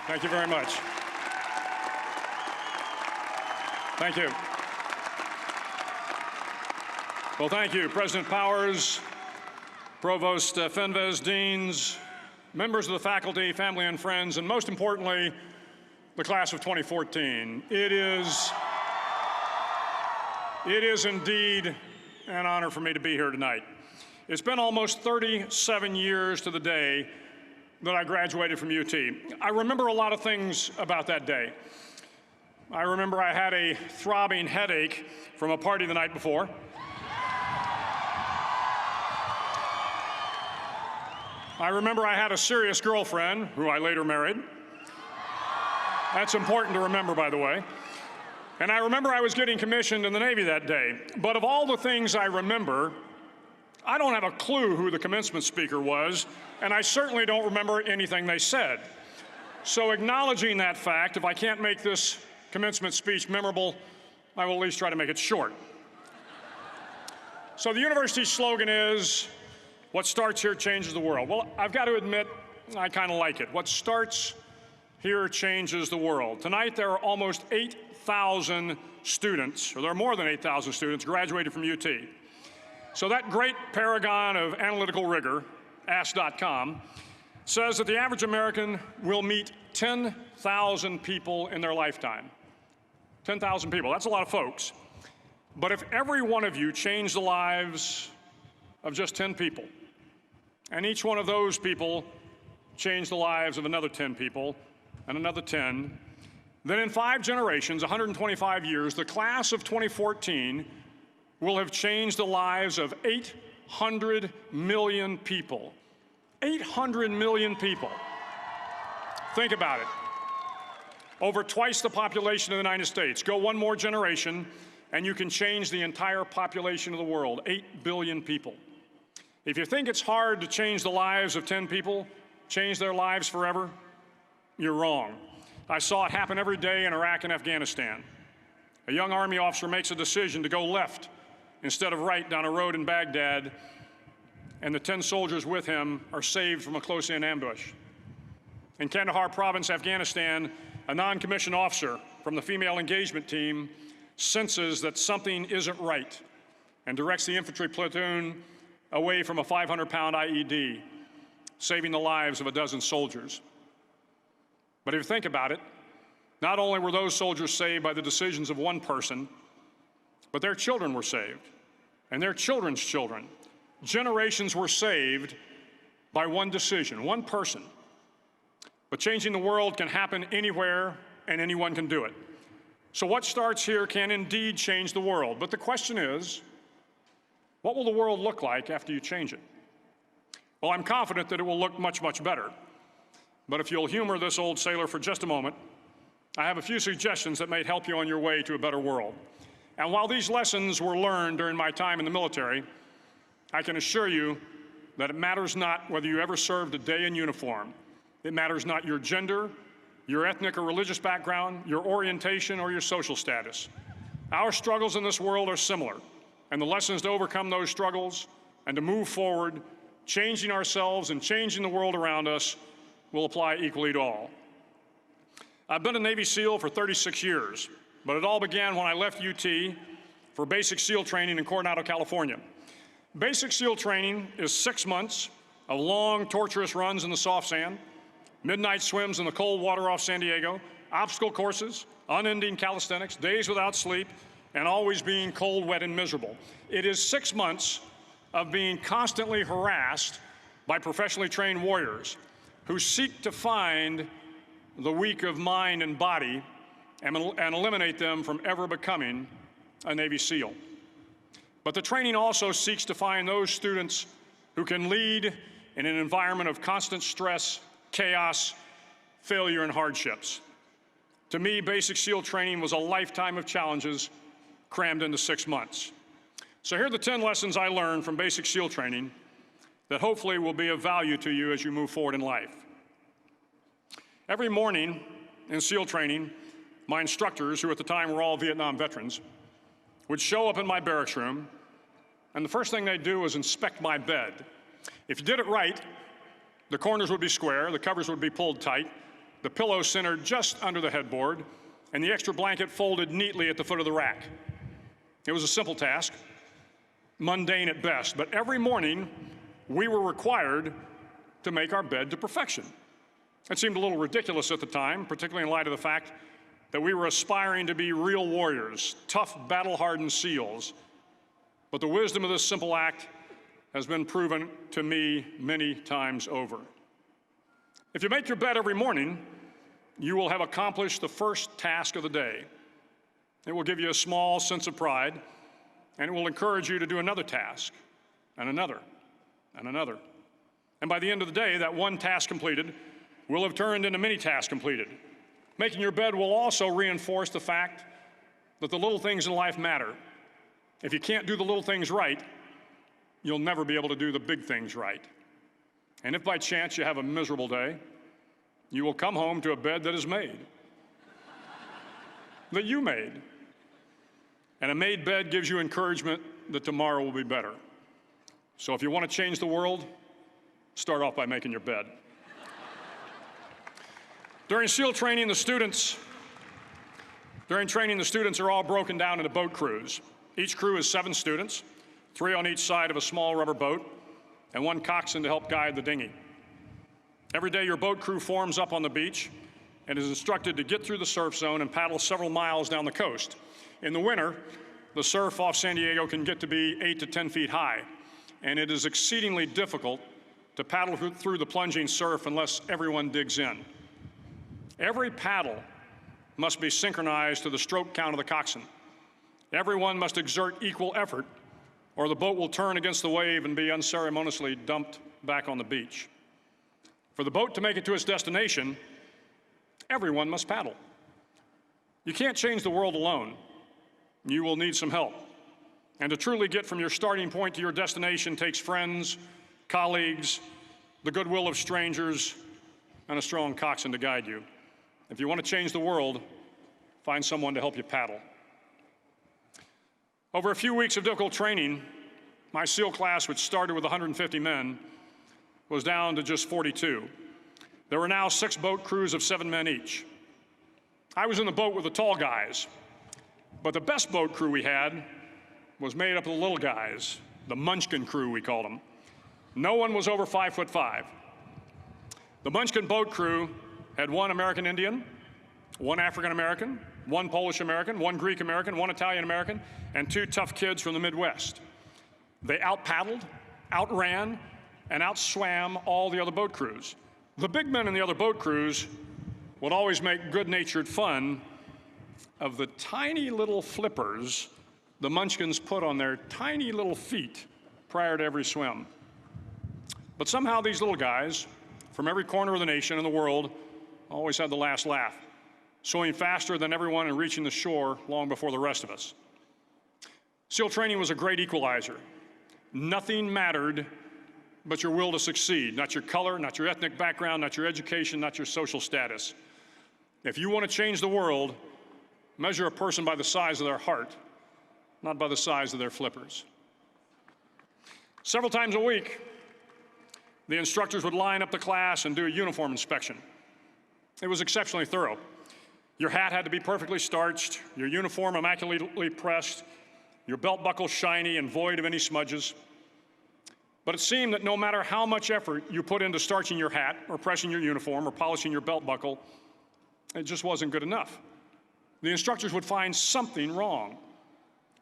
Thank you very much. Thank you. Well, thank you, President Powers, Provost Fenves, deans, members of the faculty, family and friends, and most importantly, the class of 2014. It is indeed an honor for me to be here tonight. It's been almost 37 years to the day that I graduated from UT. I remember a lot of things about that day. I remember I had a throbbing headache from a party the night before. I remember I had a serious girlfriend, who I later married. That's important to remember, by the way. And I remember I was getting commissioned in the Navy that day. But of all the things I remember, I don't have a clue who the commencement speaker was, and I certainly don't remember anything they said. So acknowledging that fact, if I can't make this commencement speech memorable, I will at least try to make it short. So the university's slogan is, "What starts here changes the world." Well, I've got to admit, I kind of like it. What starts here changes the world. Tonight, there are almost 8,000 students, or there are more than 8,000 students, graduated from UT. So that great paragon of analytical rigor, Ask.com, says that the average American will meet 10,000 people in their lifetime. 10,000 people, that's a lot of folks. But if every one of you changed the lives of just 10 people, and each one of those people changed the lives of another 10 people, and another 10, then in 5 generations, 125 years, the class of 2014 will have changed the lives of 800 million people. 800 million people. Think about it. Over twice the population of the United States. Go one more generation, and you can change the entire population of the world, 8 billion people. If you think it's hard to change the lives of 10 people, change their lives forever, you're wrong. I saw it happen every day in Iraq and Afghanistan. A young Army officer makes a decision to go left instead of right down a road in Baghdad, and the 10 soldiers with him are saved from a close-in ambush. In Kandahar province, Afghanistan, a non-commissioned officer from the female engagement team senses that something isn't right and directs the infantry platoon away from a 500-pound IED, saving the lives of a dozen soldiers. But if you think about it, not only were those soldiers saved by the decisions of one person, but their children were saved, and their children's children. Generations were saved by one decision, one person. But changing the world can happen anywhere, and anyone can do it. So what starts here can indeed change the world. But the question is, what will the world look like after you change it? Well, I'm confident that it will look much, much better. But if you'll humor this old sailor for just a moment, I have a few suggestions that may help you on your way to a better world. And while these lessons were learned during my time in the military, I can assure you that it matters not whether you ever served a day in uniform. It matters not your gender, your ethnic or religious background, your orientation, or your social status. Our struggles in this world are similar, and the lessons to overcome those struggles and to move forward, changing ourselves and changing the world around us, will apply equally to all. I've been a Navy SEAL for 36 years. But it all began when I left UT for basic SEAL training in Coronado, California. Basic SEAL training is 6 months of long, torturous runs in the soft sand, midnight swims in the cold water off San Diego, obstacle courses, unending calisthenics, days without sleep, and always being cold, wet, and miserable. It is 6 months of being constantly harassed by professionally trained warriors who seek to find the weak of mind and body and eliminate them from ever becoming a Navy SEAL. But the training also seeks to find those students who can lead in an environment of constant stress, chaos, failure, and hardships. To me, basic SEAL training was a lifetime of challenges crammed into 6 months. So here are the 10 lessons I learned from basic SEAL training that hopefully will be of value to you as you move forward in life. Every morning in SEAL training, my instructors, who at the time were all Vietnam veterans, would show up in my barracks room, and the first thing they'd do was inspect my bed. If you did it right, the corners would be square, the covers would be pulled tight, the pillow centered just under the headboard, and the extra blanket folded neatly at the foot of the rack. It was a simple task, mundane at best, but every morning we were required to make our bed to perfection. It seemed a little ridiculous at the time, particularly in light of the fact that we were aspiring to be real warriors, tough, battle-hardened SEALs. But the wisdom of this simple act has been proven to me many times over. If you make your bed every morning, you will have accomplished the first task of the day. It will give you a small sense of pride, and it will encourage you to do another task, and another, and another. And by the end of the day, that one task completed will have turned into many tasks completed. Making your bed will also reinforce the fact that the little things in life matter. If you can't do the little things right, you'll never be able to do the big things right. And if by chance you have a miserable day, you will come home to a bed that is made, that you made. And a made bed gives you encouragement that tomorrow will be better. So if you want to change the world, start off by making your bed. During training, the students are all broken down into boat crews. Each crew is 7 students, 3 on each side of a small rubber boat, and 1 coxswain to help guide the dinghy. Every day, your boat crew forms up on the beach and is instructed to get through the surf zone and paddle several miles down the coast. In the winter, the surf off San Diego can get to be 8 to 10 feet high, and it is exceedingly difficult to paddle through the plunging surf unless everyone digs in. Every paddle must be synchronized to the stroke count of the coxswain. Everyone must exert equal effort, or the boat will turn against the wave and be unceremoniously dumped back on the beach. For the boat to make it to its destination, everyone must paddle. You can't change the world alone. You will need some help. And to truly get from your starting point to your destination takes friends, colleagues, the goodwill of strangers, and a strong coxswain to guide you. If you want to change the world, find someone to help you paddle. Over a few weeks of difficult training, my SEAL class, which started with 150 men, was down to just 42. There were now 6 boat crews of 7 men each. I was in the boat with the tall guys, but the best boat crew we had was made up of the little guys, the Munchkin crew, we called them. No one was over 5'5". The Munchkin boat crew had 1 American Indian, 1 African American, 1 Polish American, 1 Greek American, 1 Italian American, and 2 tough kids from the Midwest. They out-paddled, outran, and outswam all the other boat crews. The big men in the other boat crews would always make good-natured fun of the tiny little flippers the Munchkins put on their tiny little feet prior to every swim. But somehow these little guys from every corner of the nation and the world always had the last laugh, swimming faster than everyone and reaching the shore long before the rest of us. SEAL training was a great equalizer. Nothing mattered but your will to succeed, not your color, not your ethnic background, not your education, not your social status. If you want to change the world, measure a person by the size of their heart, not by the size of their flippers. Several times a week, the instructors would line up the class and do a uniform inspection. It was exceptionally thorough. Your hat had to be perfectly starched, your uniform immaculately pressed, your belt buckle shiny and void of any smudges. But it seemed that no matter how much effort you put into starching your hat or pressing your uniform or polishing your belt buckle, it just wasn't good enough. The instructors would find something wrong.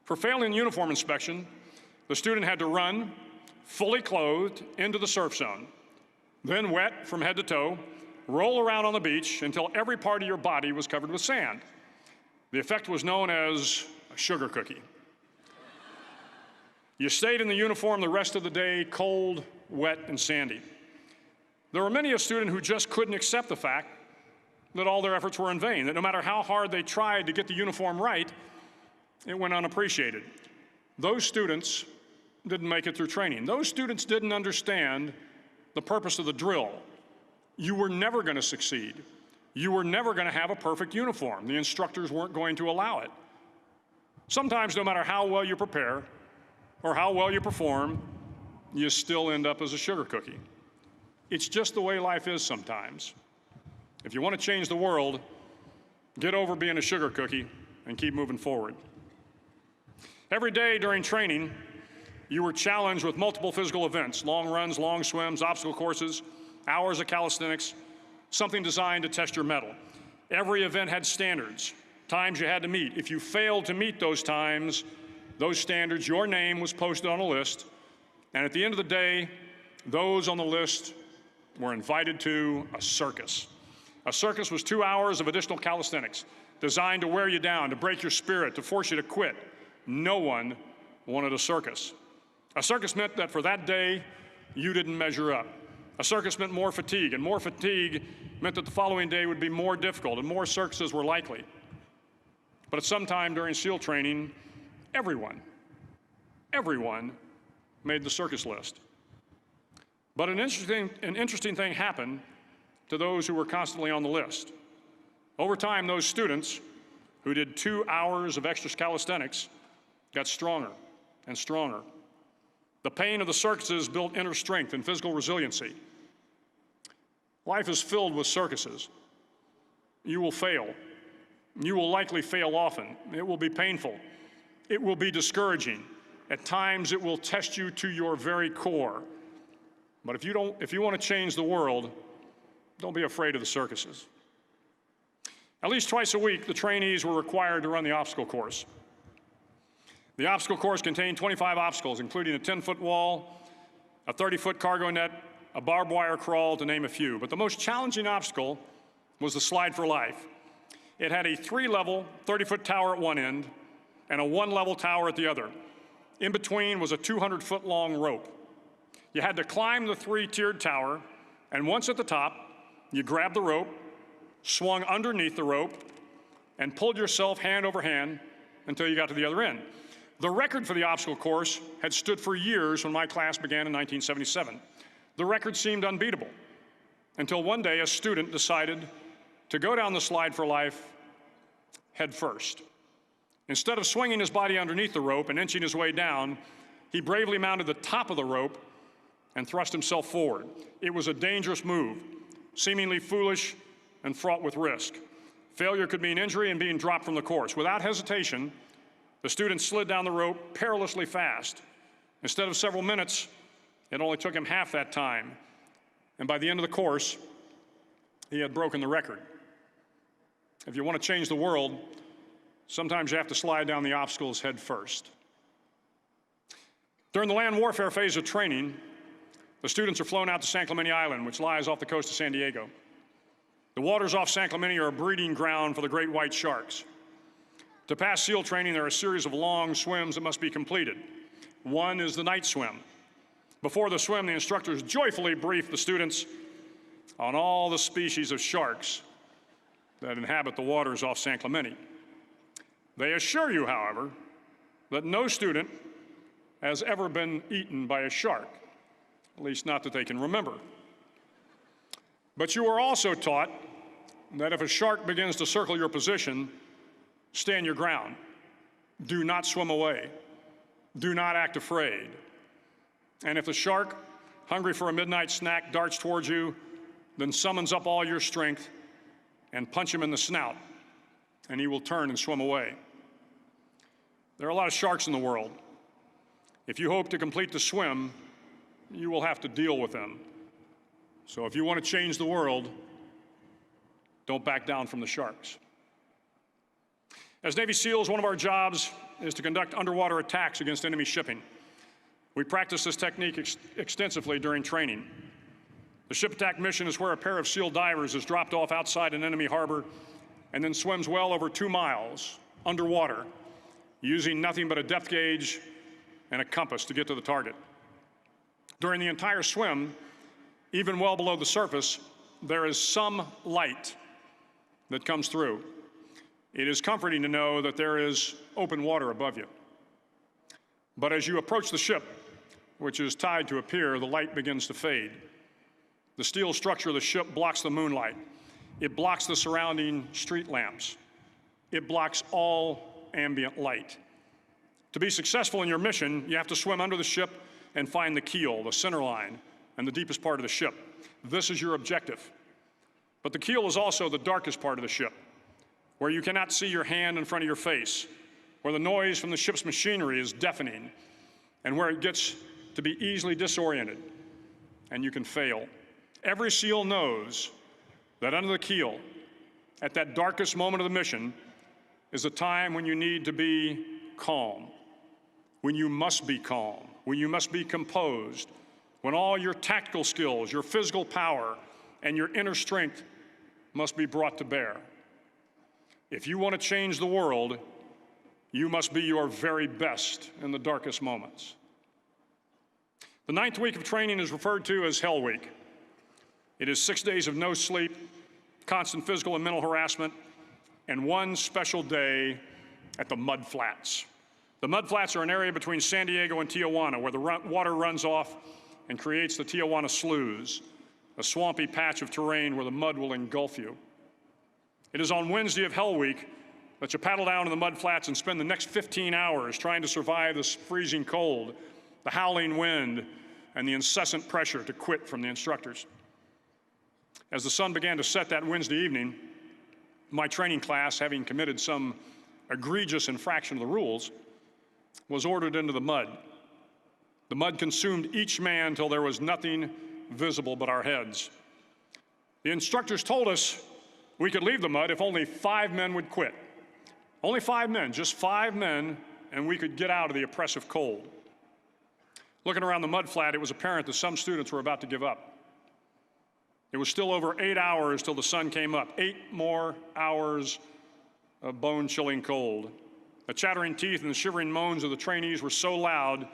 For failing the uniform inspection, the student had to run, fully clothed, into the surf zone, then wet from head to toe, roll around on the beach until every part of your body was covered with sand. The effect was known as a sugar cookie. You stayed in the uniform the rest of the day, cold, wet, and sandy. There were many a student who just couldn't accept the fact that all their efforts were in vain, that no matter how hard they tried to get the uniform right, it went unappreciated. Those students didn't make it through training. Those students didn't understand the purpose of the drill. You were never going to succeed. You were never going to have a perfect uniform. The instructors weren't going to allow it. Sometimes, no matter how well you prepare or how well you perform, you still end up as a sugar cookie. It's just the way life is sometimes. If you want to change the world, get over being a sugar cookie and keep moving forward. Every day during training, you were challenged with multiple physical events: long runs, long swims, obstacle courses, hours of calisthenics, something designed to test your mettle. Every event had standards, times you had to meet. If you failed to meet those times, those standards, your name was posted on a list, and at the end of the day, those on the list were invited to a circus. A circus was 2 hours of additional calisthenics, designed to wear you down, to break your spirit, to force you to quit. No one wanted a circus. A circus meant that for that day, you didn't measure up. A circus meant more fatigue, and more fatigue meant that the following day would be more difficult, and more circuses were likely. But at some time during SEAL training, everyone made the circus list. But an interesting thing happened to those who were constantly on the list. Over time, those students who did 2 hours of extra calisthenics got stronger and stronger. The pain of the circuses built inner strength and physical resiliency. Life is filled with circuses. You will fail. You will likely fail often. It will be painful. It will be discouraging. At times, it will test you to your very core. But if you want to change the world, don't be afraid of the circuses. At least twice a week, the trainees were required to run the obstacle course. The obstacle course contained 25 obstacles, including a 10-foot wall, a 30-foot cargo net, a barbed wire crawl, to name a few. But the most challenging obstacle was the slide for life. It had a 3-level, 30-foot tower at one end and a 1-level tower at the other. In between was a 200-foot-long rope. You had to climb the 3-tiered tower, and once at the top, you grabbed the rope, swung underneath the rope, and pulled yourself hand over hand until you got to the other end. The record for the obstacle course had stood for years when my class began in 1977. The record seemed unbeatable until one day a student decided to go down the slide for life head first. Instead of swinging his body underneath the rope and inching his way down, he bravely mounted the top of the rope and thrust himself forward. It was a dangerous move, seemingly foolish and fraught with risk. Failure could mean injury and being dropped from the course. Without hesitation, the student slid down the rope perilously fast. Instead of several minutes, it only took him half that time. And by the end of the course, he had broken the record. If you want to change the world, sometimes you have to slide down the obstacles head first. During the land warfare phase of training, the students are flown out to San Clemente Island, which lies off the coast of San Diego. The waters off San Clemente are a breeding ground for the great white sharks. To pass SEAL training, there are a series of long swims that must be completed. One is the night swim. Before the swim, the instructors joyfully brief the students on all the species of sharks that inhabit the waters off San Clemente. They assure you, however, that no student has ever been eaten by a shark, at least not that they can remember. But you are also taught that if a shark begins to circle your position, stand your ground. Do not swim away. Do not act afraid. And if the shark, hungry for a midnight snack, darts towards you, then summons up all your strength and punch him in the snout, and he will turn and swim away. There are a lot of sharks in the world. If you hope to complete the swim, you will have to deal with them. So if you want to change the world, don't back down from the sharks. As Navy SEALs, one of our jobs is to conduct underwater attacks against enemy shipping. We practice this technique extensively during training. The ship attack mission is where a pair of SEAL divers is dropped off outside an enemy harbor and then swims well over 2 miles underwater, using nothing but a depth gauge and a compass to get to the target. During the entire swim, even well below the surface, there is some light that comes through. It is comforting to know that there is open water above you. But as you approach the ship, which is tied to a pier, the light begins to fade. The steel structure of the ship blocks the moonlight. It blocks the surrounding street lamps. It blocks all ambient light. To be successful in your mission, you have to swim under the ship and find the keel, the center line, and the deepest part of the ship. This is your objective. But the keel is also the darkest part of the ship, where you cannot see your hand in front of your face, where the noise from the ship's machinery is deafening, and where it gets to be easily disoriented, and you can fail. Every SEAL knows that under the keel, at that darkest moment of the mission, is a time when you need to be calm, when you must be calm, when you must be composed, when all your tactical skills, your physical power, and your inner strength must be brought to bear. If you want to change the world, you must be your very best in the darkest moments. The 9th week of training is referred to as Hell Week. It is 6 days of no sleep, constant physical and mental harassment, and one special day at the Mud Flats. The Mud Flats are an area between San Diego and Tijuana where the water runs off and creates the Tijuana Sloughs, a swampy patch of terrain where the mud will engulf you. It is on Wednesday of Hell Week that you paddle down to the Mud Flats and spend the next 15 hours trying to survive this freezing cold, the howling wind, and the incessant pressure to quit from the instructors. As the sun began to set that Wednesday evening, my training class, having committed some egregious infraction of the rules, was ordered into the mud. The mud consumed each man till there was nothing visible but our heads. The instructors told us we could leave the mud if only 5 men would quit. Only 5 men, just 5 men, and we could get out of the oppressive cold. Looking around the mud flat, it was apparent that some students were about to give up. It was still over 8 hours till the sun came up. 8 more hours of bone-chilling cold. The chattering teeth and the shivering moans of the trainees were so loud,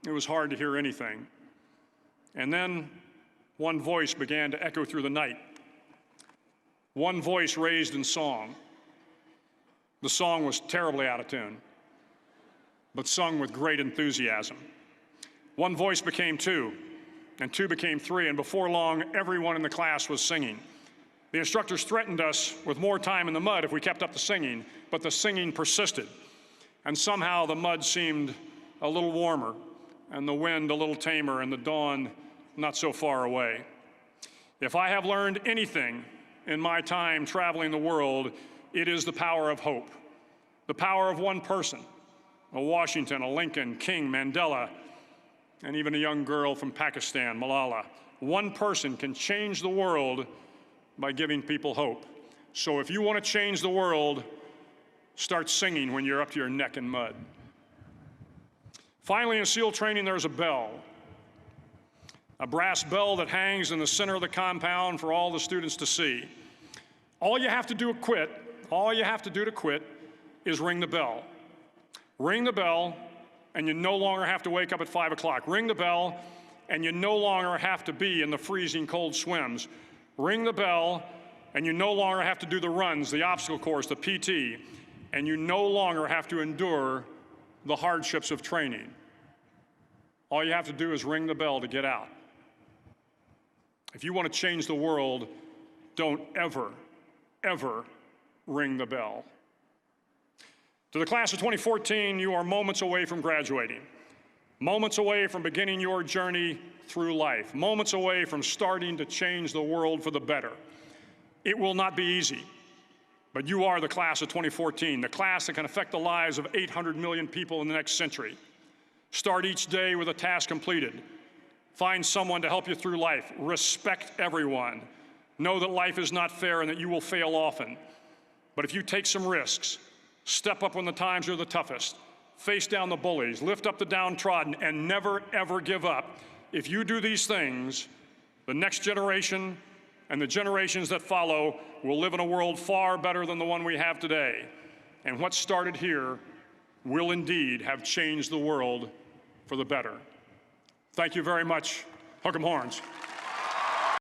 it was hard to hear anything. And then one voice began to echo through the night. One voice raised in song. The song was terribly out of tune, but sung with great enthusiasm. One voice became 2, and 2 became 3, and before long, everyone in the class was singing. The instructors threatened us with more time in the mud if we kept up the singing, but the singing persisted. And somehow the mud seemed a little warmer, and the wind a little tamer, and the dawn not so far away. If I have learned anything in my time traveling the world, it is the power of hope. The power of one person, a Washington, a Lincoln, King, Mandela, and even a young girl from Pakistan, Malala. One person can change the world by giving people hope. So if you want to change the world, start singing when you're up to your neck in mud. Finally, in SEAL training, there's a bell. A brass bell that hangs in the center of the compound for all the students to see. All you have to do to quit is ring the bell. Ring the bell, and you no longer have to wake up at 5 o'clock. Ring the bell, and you no longer have to be in the freezing cold swims. Ring the bell, and you no longer have to do the runs, the obstacle course, the PT, and you no longer have to endure the hardships of training. All you have to do is ring the bell to get out. If you want to change the world, don't ever, ever ring the bell. To the class of 2014, you are moments away from graduating, moments away from beginning your journey through life, moments away from starting to change the world for the better. It will not be easy, but you are the class of 2014, the class that can affect the lives of 800 million people in the next century. Start each day with a task completed. Find someone to help you through life. Respect everyone. Know that life is not fair and that you will fail often. But if you take some risks, step up when the times are the toughest, face down the bullies, lift up the downtrodden, and never, ever give up. If you do these things, the next generation and the generations that follow will live in a world far better than the one we have today. And what started here will indeed have changed the world for the better. Thank you very much. Hook 'em horns.